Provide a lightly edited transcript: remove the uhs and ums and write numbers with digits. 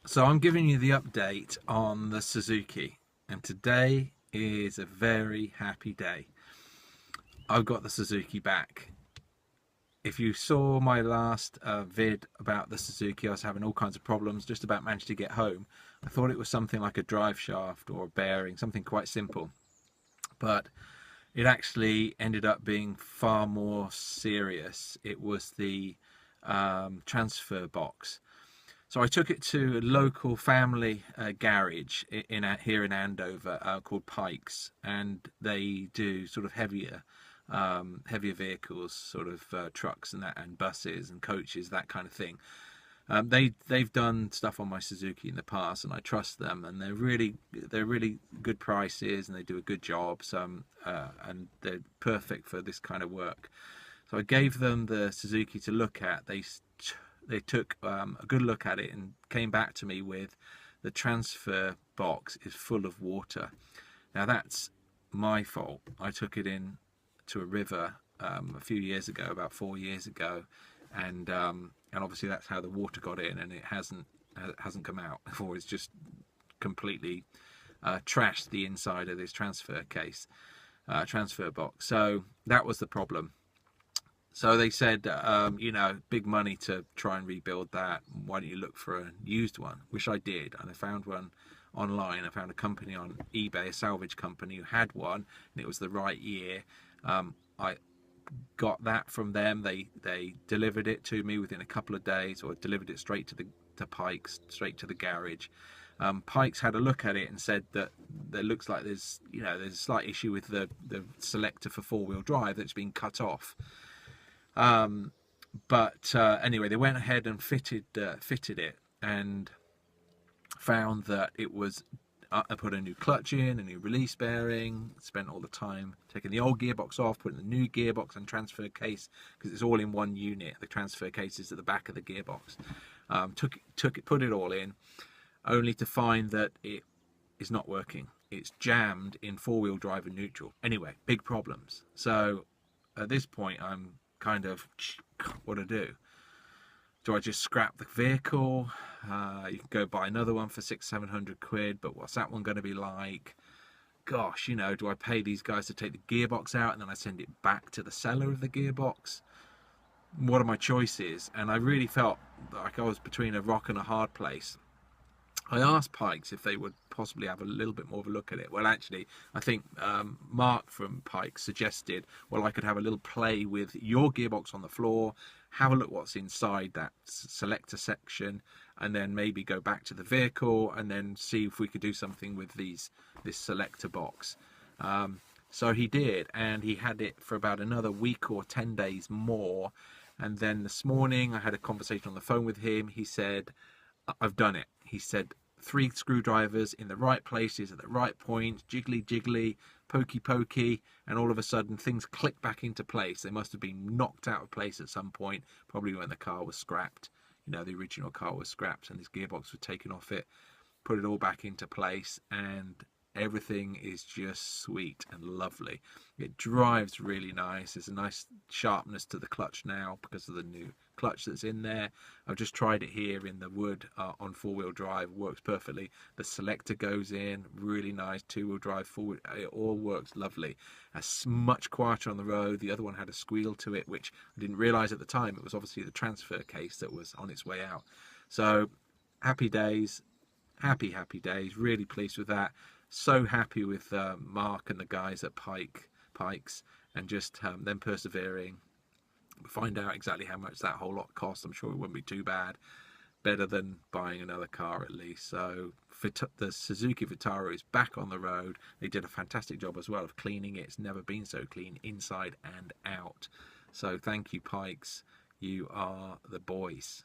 So I'm giving you the update on the Suzuki, and today is a very happy day. I've got the Suzuki back. If you saw my last vid about the Suzuki, I was having all kinds of problems, just about managed to get home. I thought it was something like a drive shaft or a bearing, something quite simple, but it actually ended up being far more serious. It was the transfer box. So I took it to a local family garage here in Andover called Pikes, and they do sort of heavier vehicles, sort of trucks and that, and buses and coaches, that kind of thing. They've done stuff on my Suzuki in the past, and I trust them, and they're really good prices, and they do a good job. And they're perfect for this kind of work. So I gave them the Suzuki to look at. They took a good look at it and came back to me with the transfer box is full of water. Now that's my fault. I took it in to a river a few years ago, about 4 years ago, and obviously that's how the water got in, and it hasn't come out, or it's just completely trashed the inside of this transfer box. So that was the problem. So they said, big money to try and rebuild that. Why don't you look for a used one? Which I did, and I found one online. I found a company on eBay, a salvage company, who had one, and it was the right year. I got that from them. They delivered it to me within a couple of days, or delivered it straight to Pikes, straight to the garage. Pikes had a look at it and said that there looks like there's a slight issue with the selector for four-wheel drive that's been cut off. But anyway, they went ahead and fitted it, and found that it was. I put a new clutch in, a new release bearing, spent all the time taking the old gearbox off, putting the new gearbox and transfer case, because it's all in one unit. The transfer case is at the back of the gearbox. Put it all in, only to find that it is not working. It's jammed in four-wheel drive and neutral. Anyway, big problems. So at this point, I'm kind of, what do I do? Do I just scrap the vehicle? You can go buy another one for 600-700 quid, but what's that one going to be like? Gosh, do I pay these guys to take the gearbox out and then I send it back to the seller of the gearbox? What are my choices? And I really felt like I was between a rock and a hard place. I asked Pikes if they would possibly have a little bit more of a look at it. Well, actually, I think Mark from Pikes suggested, well, I could have a little play with your gearbox on the floor, have a look what's inside that selector section, and then maybe go back to the vehicle and then see if we could do something with this selector box. So he did, and he had it for about another week or 10 days more. And then this morning I had a conversation on the phone with him. He said, I've done it. He said 3 screwdrivers in the right places at the right point, jiggly jiggly, pokey pokey, and all of a sudden things click back into place. They must have been knocked out of place at some point, probably when the car was scrapped. The original car was scrapped and this gearbox was taken off it. Put it all back into place, and everything is just sweet and lovely. It drives really nice. There's a nice sharpness to the clutch now because of the new clutch that's in there. I've just tried it here in the wood on four-wheel drive. Works perfectly. The selector goes in really nice. Two-wheel drive, forward, it all works lovely. It's much quieter on the road. The other one had a squeal to it, which I didn't realize at the time. It was obviously the transfer case that was on its way out. So happy days, happy days. Really pleased with that. So happy with Mark and the guys at Pikes, and just them persevering. Find out exactly how much that whole lot costs. I'm sure it wouldn't be too bad. Better than buying another car at least. So the Suzuki Vitara is back on the road. They did a fantastic job as well of cleaning it. It's never been so clean inside and out. So thank you, Pikes. You are the boys.